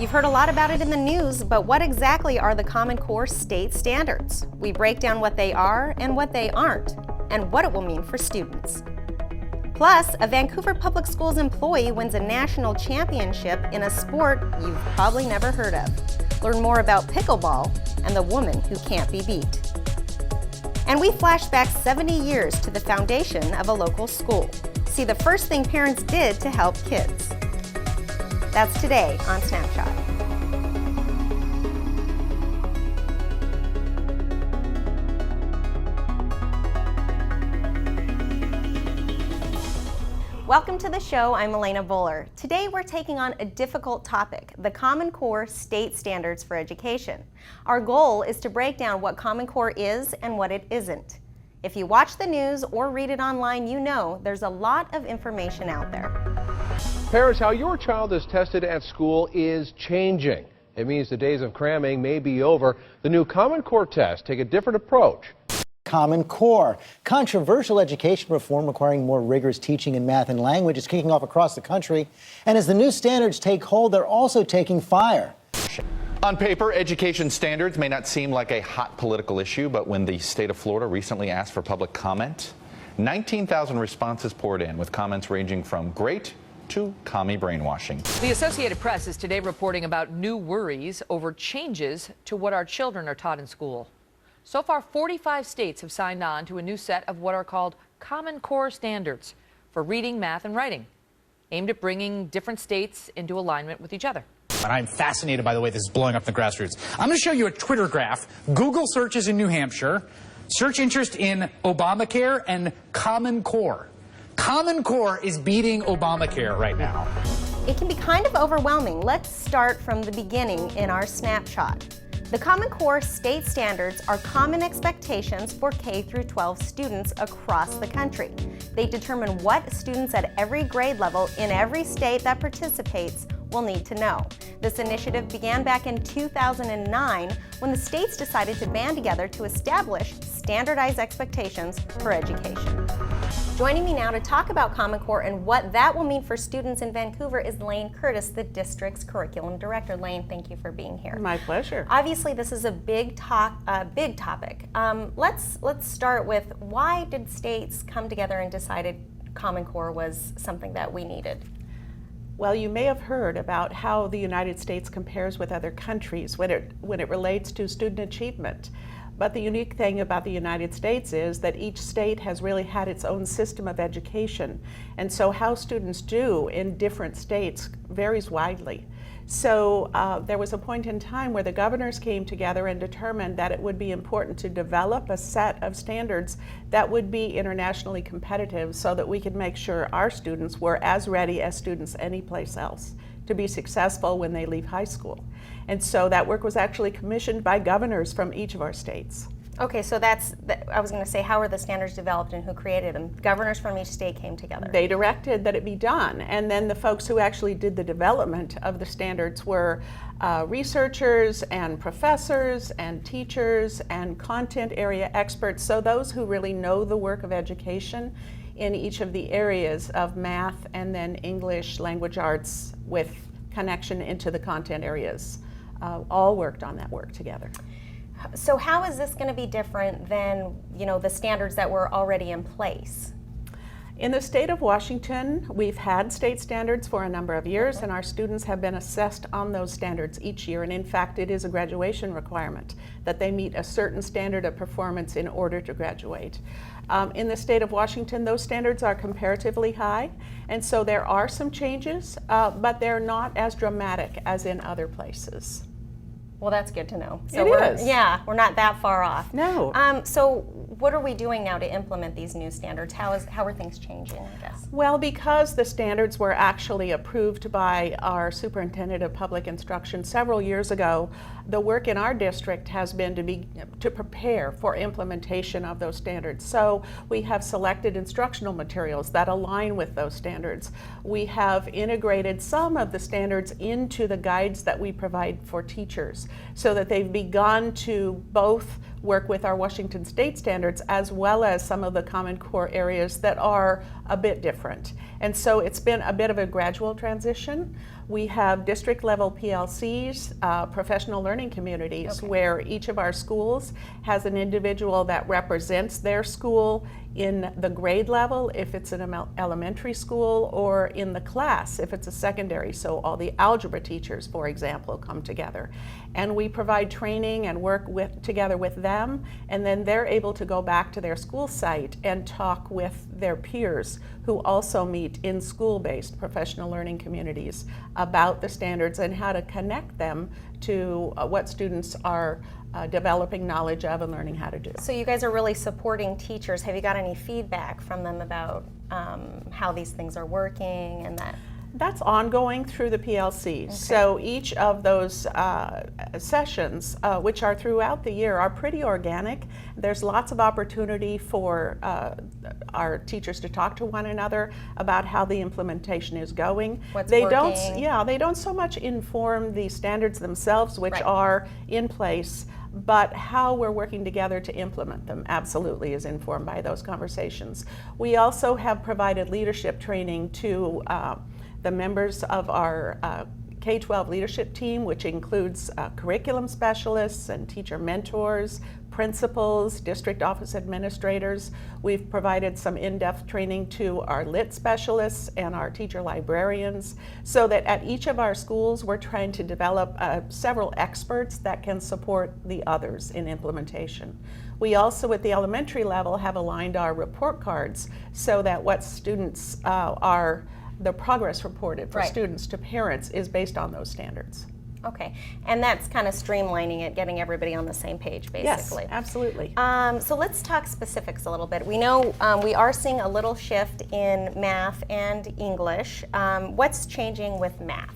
You've heard a lot about it in the news, but what exactly are the Common Core state standards? We break down what they are and what they aren't, and what it will mean for students. Plus, a Vancouver Public Schools employee wins a national championship in a sport you've probably never heard of. Learn more about pickleball and the woman who can't be beat. And we flash back 70 years to the foundation of a local school. See the first thing parents did to help kids. That's today on Snapshot. Welcome to the show. I'm Elena Buller. Today we're taking on a difficult topic, the Common Core state standards for education. Our goal is to break down what Common Core is and what it isn't. If you watch the news or read it online, you know there's a lot of information out there. Parents, how your child is tested at school is changing. It means the days of cramming may be over. The new Common Core tests take a different approach. Common Core. Controversial education reform requiring more rigorous teaching in math and language is kicking off across the country. And as the new standards take hold, they're also taking fire. On paper, education standards may not seem like a hot political issue, but when the state of Florida recently asked for public comment, 19,000 responses poured in, with comments ranging from great to commie brainwashing. The Associated Press is today reporting about new worries over changes to what our children are taught in school. So far, 45 states have signed on to a new set of what are called Common Core standards for reading, math, and writing, aimed at bringing different states into alignment with each other. And I'm fascinated by the way this is blowing up the grassroots. I'm going to show you a Twitter graph. Google searches in New Hampshire, search interest in Obamacare and Common Core. Common Core is beating Obamacare right now. It can be kind of overwhelming. Let's start from the beginning in our snapshot. The Common Core state standards are common expectations for K through 12 students across the country. They determine what students at every grade level in every state that participates will need to know. This initiative began back in 2009 when the states decided to band together to establish standardized expectations for education. Joining me now to talk about Common Core and what that will mean for students in Vancouver is Layne Curtis, the district's curriculum director. Layne, thank you for being here. My pleasure. Obviously, this is a big topic. Let's start with, why did states come together and decided Common Core was something that we needed? Well, you may have heard about how the United States compares with other countries when it relates to student achievement. But the unique thing about the United States is that each state has really had its own system of education. And so how students do in different states varies widely. So there was a point in time where the governors came together and determined that it would be important to develop a set of standards that would be internationally competitive so that we could make sure our students were as ready as students anyplace else to be successful when they leave high school. And so that work was actually commissioned by governors from each of our states. Okay, so I was going to say, how were the standards developed and who created them? Governors from each state came together. They directed that it be done, and then the folks who actually did the development of the standards were researchers and professors and teachers and content area experts, so those who really know the work of education in each of the areas of math and then English, language arts with connection into the content areas, all worked on that work together. So how is this going to be different than, the standards that were already in place? In the state of Washington, we've had state standards for a number of years, and our students have been assessed on those standards each year. And in fact, it is a graduation requirement that they meet a certain standard of performance in order to graduate. In the state of Washington, those standards are comparatively high, and so there are some changes, but they're not as dramatic as in other places. Well, that's good to know. So we're not that far off. No. So what are we doing now to implement these new standards? How are things changing, I guess? Well, because the standards were actually approved by our superintendent of public instruction several years ago, the work in our district has been to prepare for implementation of those standards. So we have selected instructional materials that align with those standards. We have integrated some of the standards into the guides that we provide for teachers, so that they've begun to both work with our Washington State standards as well as some of the Common Core areas that are a bit different. And so it's been a bit of a gradual transition. We have district level PLCs, professional learning communities, where each of our schools has an individual that represents their school in the grade level if it's an elementary school, or in the class if it's a secondary. So all the algebra teachers, for example, come together. And we provide training and work together with them, and then they're able to go back to their school site and talk with their peers who also meet in school-based professional learning communities about the standards and how to connect them to what students are developing knowledge of and learning how to do. So you guys are really supporting teachers. Have you got any feedback from them about how these things are working and that? That's ongoing through the PLCs. Okay. So each of those sessions, which are throughout the year, are pretty organic. There's lots of opportunity for our teachers to talk to one another about how the implementation is going. What's they working. they don't so much inform the standards themselves, which are in place, but how we're working together to implement them absolutely is informed by those conversations. We also have provided leadership training to the members of our K-12 leadership team, which includes curriculum specialists and teacher mentors, principals, district office administrators. We've provided some in-depth training to our lit specialists and our teacher librarians, so that at each of our schools we're trying to develop several experts that can support the others in implementation. We also, at the elementary level, have aligned our report cards so that what students the progress reported for students to parents is based on those standards. Okay, and that's kind of streamlining it, getting everybody on the same page, basically. Yes, absolutely. So let's talk specifics a little bit. We know we are seeing a little shift in math and English. What's changing with math?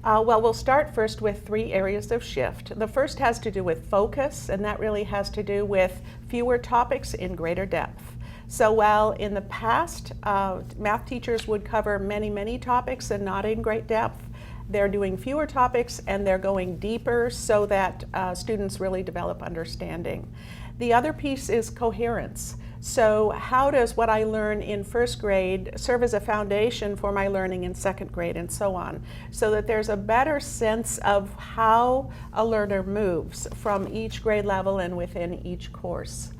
Well, we'll start first with 3 areas of shift. The first has to do with focus, and that really has to do with fewer topics in greater depth. So while in the past, math teachers would cover many, many topics and not in great depth, they're doing fewer topics and they're going deeper so that students really develop understanding. The other piece is coherence. So how does what I learn in first grade serve as a foundation for my learning in second grade and so on, so that there's a better sense of how a learner moves from each grade level and within each course.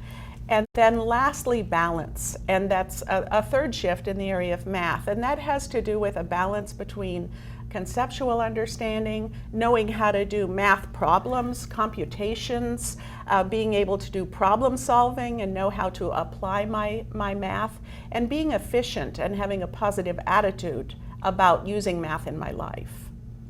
And then lastly, balance, and that's a third shift in the area of math, and that has to do with a balance between conceptual understanding, knowing how to do math problems, computations, being able to do problem solving and know how to apply my math, and being efficient and having a positive attitude about using math in my life.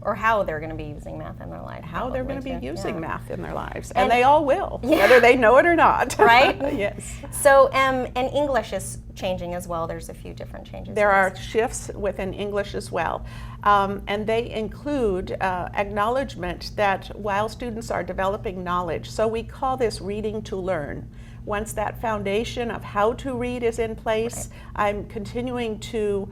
Or how they're going to be using math in their life. How they're going to be using math in their lives. And they all will, whether they know it or not. Right? Yes. So, and English is changing as well. There's a few different changes. There are shifts within English as well. And they include acknowledgement that while students are developing knowledge, so we call this reading to learn. Once that foundation of how to read is in place, I'm continuing to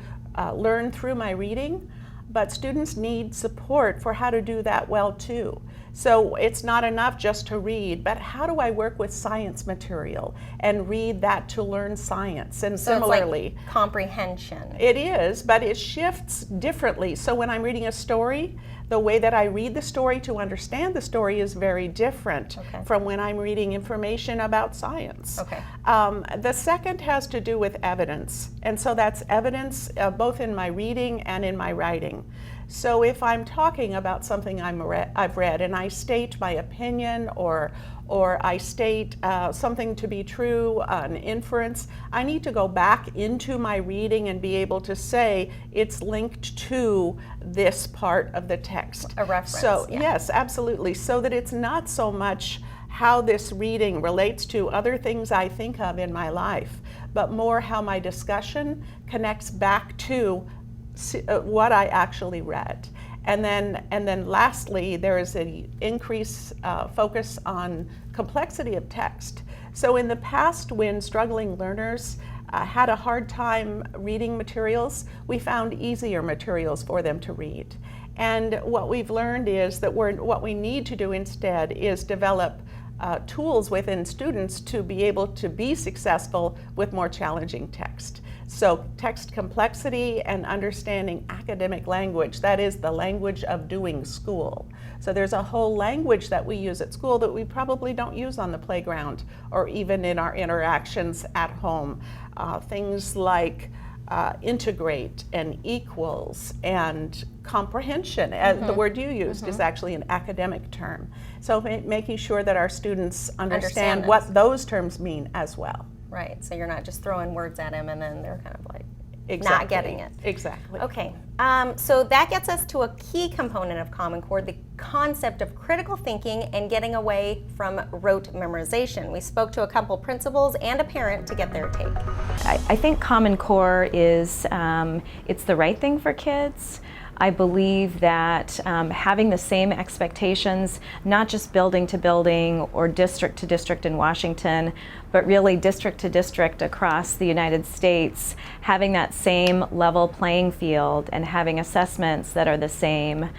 learn through my reading. But students need support for how to do that well too. So it's not enough just to read, but how do I work with science material and read that to learn science? And so similarly, it's like comprehension. It is, but it shifts differently. So when I'm reading a story, the way that I read the story to understand the story is very different from when I'm reading information about science. The second has to do with evidence, and so that's evidence both in my reading and in my writing. So if I'm talking about something I've read and I state my opinion or I state something to be true, an inference, I need to go back into my reading and be able to say it's linked to this part of the text. A reference. So yes, absolutely. So that it's not so much how this reading relates to other things I think of in my life, but more how my discussion connects back to what I actually read. And then lastly, there is an increased focus on complexity of text. So in the past, when struggling learners had a hard time reading materials, we found easier materials for them to read. And what we've learned is that what we need to do instead is develop tools within students to be able to be successful with more challenging text. So text complexity and understanding academic language, that is the language of doing school. So there's a whole language that we use at school that we probably don't use on the playground or even in our interactions at home. Things like integrate and equals and comprehension. The word you used is actually an academic term. So making sure that our students understand what those terms mean as well. Right, so you're not just throwing words at them and then they're kind of like Exactly. not getting it. Exactly. Okay, so that gets us to a key component of Common Core, the concept of critical thinking and getting away from rote memorization. We spoke to a couple principals and a parent to get their take. I think Common Core is, it's the right thing for kids. I believe that having the same expectations, not just building to building or district to district in Washington, but really district to district across the United States, having that same level playing field and having assessments that are the same,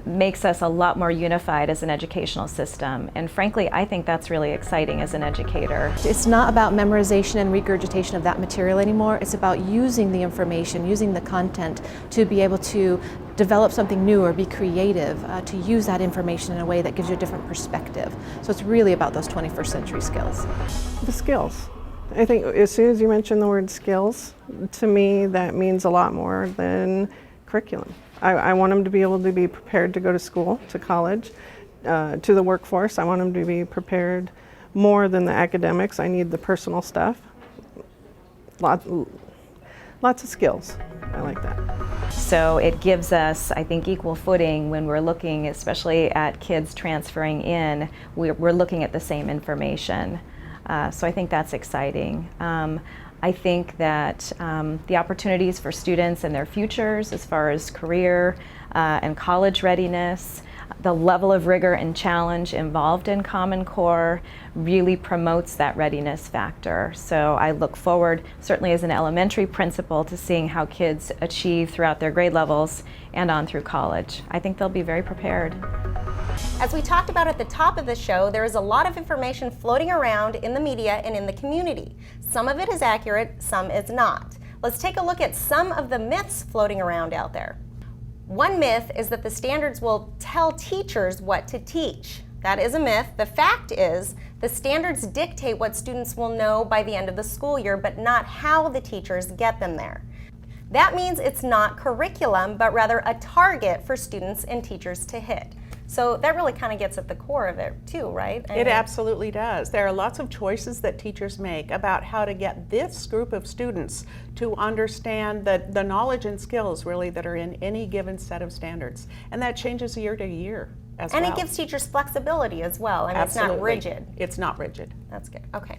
makes us a lot more unified as an educational system. And frankly, I think that's really exciting as an educator. It's not about memorization and regurgitation of that material anymore. It's about using the information, using the content to be able to develop something new or be creative, to use that information in a way that gives you a different perspective. So it's really about those 21st century skills. The skills. I think as soon as you mention the word skills, to me that means a lot more than curriculum. I want them to be able to be prepared to go to school, to college, to the workforce. I want them to be prepared more than the academics. I need the personal stuff. Lots of skills. I like that. So it gives us, I think, equal footing when we're looking, especially at kids transferring in, we're looking at the same information. So I think that's exciting. I think that the opportunities for students and their futures as far as career and college readiness, the level of rigor and challenge involved in Common Core really promotes that readiness factor. So I look forward, certainly as an elementary principal, to seeing how kids achieve throughout their grade levels and on through college. I think they'll be very prepared. As we talked about at the top of the show, there is a lot of information floating around in the media and in the community. Some of it is accurate, some is not. Let's take a look at some of the myths floating around out there. One myth is that the standards will tell teachers what to teach. That is a myth. The fact is, the standards dictate what students will know by the end of the school year, but not how the teachers get them there. That means it's not curriculum, but rather a target for students and teachers to hit. So that really kind of gets at the core of it too, right? It absolutely does. There are lots of choices that teachers make about how to get this group of students to understand the knowledge and skills really that are in any given set of standards. And that changes year to year as well. And it gives teachers flexibility as well. I mean, Absolutely. It's not rigid. It's not rigid. That's good. Okay.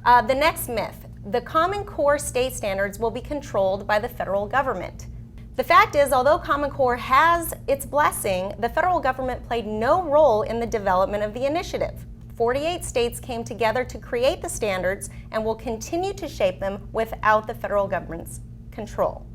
The next myth, the Common Core state standards will be controlled by the federal government. The fact is, although Common Core has its blessing, the federal government played no role in the development of the initiative. 48 states came together to create the standards and will continue to shape them without the federal government's control.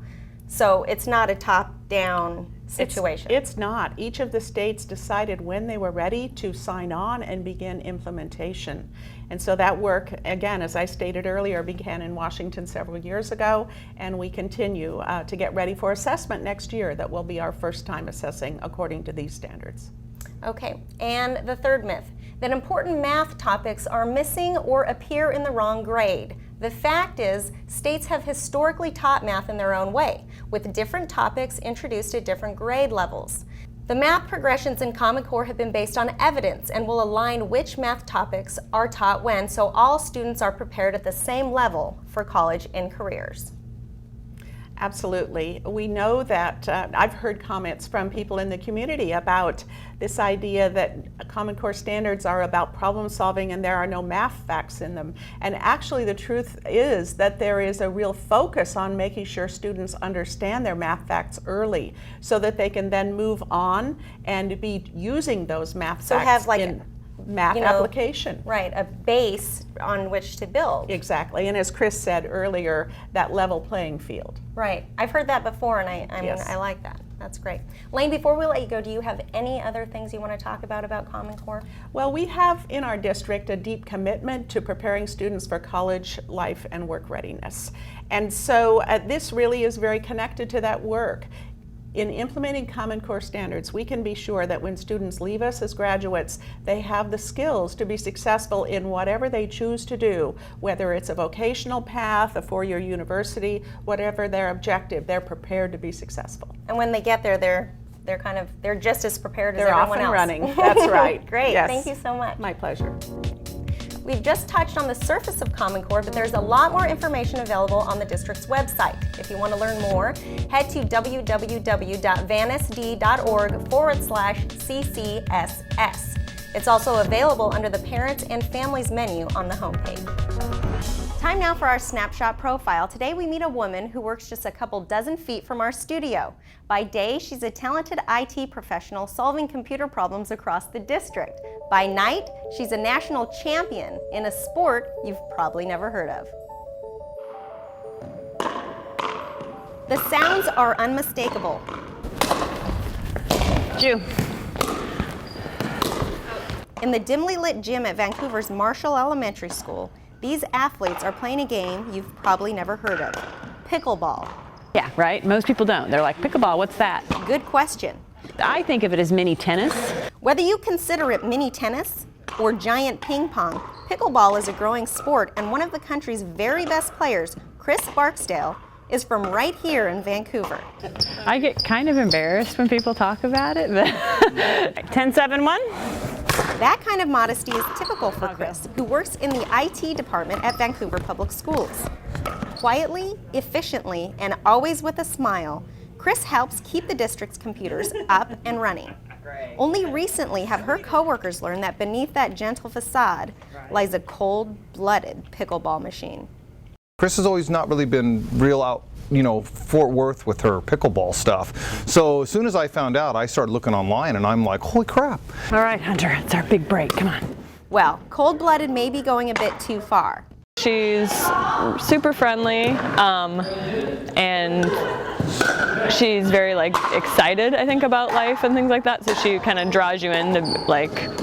So it's not a top-down situation. It's not. Each of the states decided when they were ready to sign on and begin implementation. And so that work, again, as I stated earlier, began in Washington several years ago, and we continue to get ready for assessment next year. That will be our first time assessing according to these standards. Okay, and the third myth, that important math topics are missing or appear in the wrong grade. The fact is, states have historically taught math in their own way, with different topics introduced at different grade levels. The math progressions in Common Core have been based on evidence and will align which math topics are taught when, so all students are prepared at the same level for college and careers. Absolutely. We know that I've heard comments from people in the community about this idea that Common Core standards are about problem solving and there are no math facts in them. And actually the truth is that there is a real focus on making sure students understand their math facts early so that they can then move on and be using those math facts. So have like math application. Right, a base on which to build. Exactly, and as Chris said earlier, that level playing field. Right, I've heard that before, and I like that. That's great. Layne, before we let you go, do you have any other things you want to talk about Common Core? Well, we have in our district a deep commitment to preparing students for college life and work readiness. And so this really is very connected to that work. In implementing Common Core standards, we can be sure that when students leave us as graduates, they have the skills to be successful in whatever they choose to do, whether it's a vocational path, a four-year university, whatever their objective, they're prepared to be successful. And when they get there, they're just as prepared as everyone else. They're off and running. That's right. Great. Yes. Thank you so much. My pleasure. We've just touched on the surface of Common Core, but there's a lot more information available on the district's website. If you want to learn more, head to www.vansd.org/CCSS. It's also available under the Parents and Families menu on the homepage. Time now for our Snapshot profile. Today we meet a woman who works just a couple dozen feet from our studio. By day, she's a talented IT professional solving computer problems across the district. By night, she's a national champion in a sport you've probably never heard of. The sounds are unmistakable. Jew. In the dimly lit gym at Vancouver's Marshall Elementary School, these athletes are playing a game you've probably never heard of, pickleball. Yeah, right? Most people don't. They're like, pickleball, what's that? Good question. I think of it as mini tennis. Whether you consider it mini tennis or giant ping pong, pickleball is a growing sport, and one of the country's very best players, Chris Barksdale, is from right here in Vancouver. I get kind of embarrassed when people talk about it, but 10-7-1? That kind of modesty is typical for Chris, who works in the IT department at Vancouver Public Schools. Quietly, efficiently, and always with a smile, Chris helps keep the district's computers up and running. Only recently have her coworkers learned that beneath that gentle facade lies a cold-blooded pickleball machine. Chris has always not really been real out, Fort Worth with her pickleball stuff. So as soon as I found out, I started looking online and I'm like, holy crap. All right, Hunter, it's our big break, come on. Well, cold-blooded may be going a bit too far. She's super friendly, and she's very excited, I think, about life and things like that, so she kind of draws you in to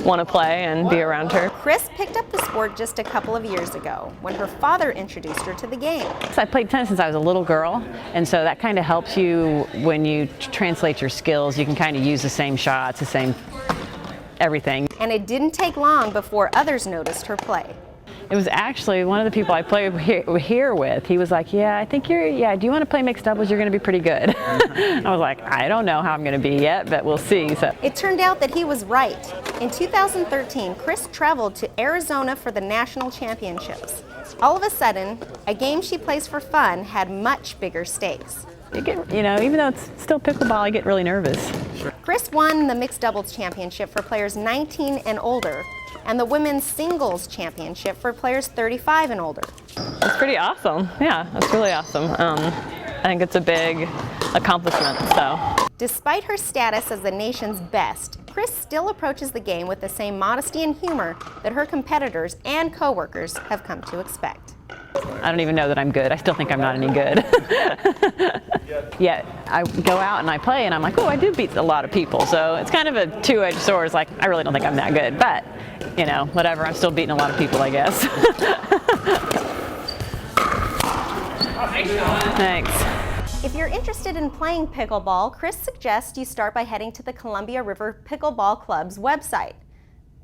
want to play and be around her. Chris picked up the sport just a couple of years ago when her father introduced her to the game. So I played tennis since I was a little girl, and so that kind of helps you when you translate your skills. You can kind of use the same shots, the same everything. And it didn't take long before others noticed her play. It was actually one of the people I played here with. He was like, yeah, I think do you want to play mixed doubles? You're going to be pretty good. I was like, I don't know how I'm going to be yet, but we'll see. So it turned out that he was right. In 2013, Chris traveled to Arizona for the national championships. All of a sudden, a game she plays for fun had much bigger stakes. Even though it's still pickleball, I get really nervous. Chris won the mixed doubles championship for players 19 and older, and the women's singles championship for players 35 and older. It's pretty awesome. Yeah, that's really awesome. I think it's a big accomplishment. So, despite her status as the nation's best, Chris still approaches the game with the same modesty and humor that her competitors and coworkers have come to expect. I don't even know that I'm good. I still think I'm not any good. Yet I go out and I play and I'm like, oh, I do beat a lot of people. So it's kind of a two-edged sword. It's like, I really don't think I'm that good. But, whatever, I'm still beating a lot of people, I guess. Thanks. If you're interested in playing pickleball, Chris suggests you start by heading to the Columbia River Pickleball Club's website.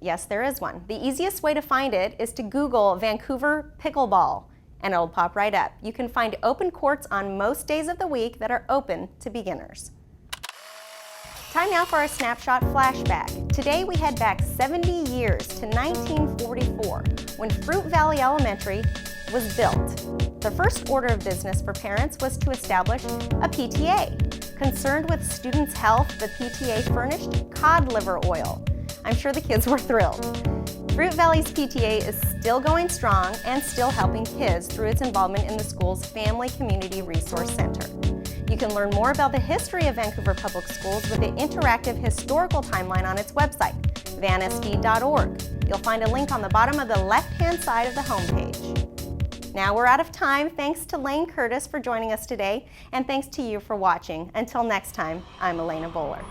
Yes, there is one. The easiest way to find it is to Google Vancouver Pickleball, and it'll pop right up. You can find open courts on most days of the week that are open to beginners. Time now for our Snapshot Flashback. Today we head back 70 years to 1944, when Fruit Valley Elementary was built. The first order of business for parents was to establish a PTA. Concerned with students' health, the PTA furnished cod liver oil. I'm sure the kids were thrilled. Fruit Valley's PTA is still going strong and still helping kids through its involvement in the school's Family Community Resource Center. You can learn more about the history of Vancouver Public Schools with the interactive historical timeline on its website. vansd.org. You'll find a link on the bottom of the left-hand side of the homepage. Now we're out of time. Thanks to Layne Curtis for joining us today, and thanks to you for watching. Until next time, I'm Elena Buller.